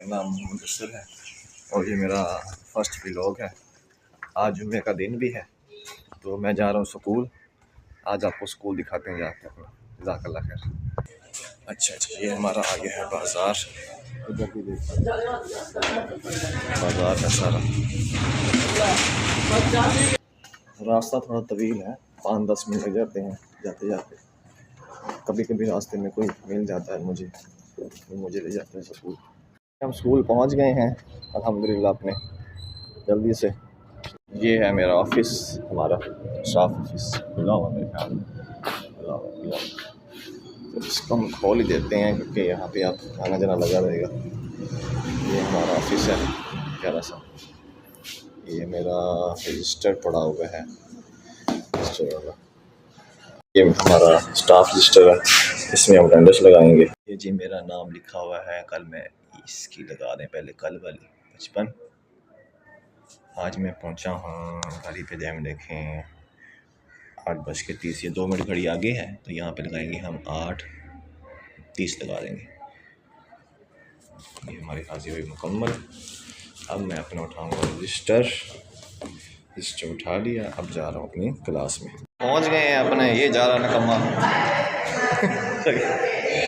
मेरा नाम मुदस्सिर है और ये मेरा फर्स्ट व्लॉग है। आज जुम्मे का दिन भी है तो मैं जा रहा हूँ स्कूल। आज आपको स्कूल दिखाते हैं जाके अपना। जज़ाकल्लाह खैर। अच्छा ये हमारा आगे है बाज़ार। उधर भी देखिए बाज़ार का सारा रास्ता थोड़ा तवील है, 5-10 मिनट लग जाते हैं जाते जाते। कभी कभी रास्ते में कोई मिल जाता है मुझे तो मुझे ले जाते हैं स्कूल। हम स्कूल पहुंच गए हैं अल्हम्दुलिल्लाह अपने जल्दी से। ये है मेरा ऑफिस, हमारा स्टाफ ऑफिस खुला हुआ मेरे ख्याल में, खुला हुआ। तो इसको हम खोल ही देते हैं क्योंकि यहाँ पे आप आना जाना लगा रहेगा। ये हमारा ऑफिस है प्यारा सा। ये मेरा रजिस्टर पड़ा हुआ है, रजिस्टर वाला। ये हमारा स्टाफ रजिस्टर है, इसमें हम अटेंडेंस लगाएंगे। ये जी मेरा नाम लिखा हुआ है, कल मैं इसकी लगा दें पहले, कल वाली 55। आज मैं पहुंचा हूँ गाड़ी पे, टाइम देखें 8:30। ये 2 मिनट घड़ी आगे है तो यहाँ पे लगाएंगे हम 8:30 लगा देंगे। ये हमारी हाजिरी हुई मुकम्मल। अब मैं अपना उठाऊँगा रजिस्टर उठा लिया। अब जा रहा हूँ अपनी क्लास में। पहुँच गए हैं अपने, ये जा रहा निकम्मा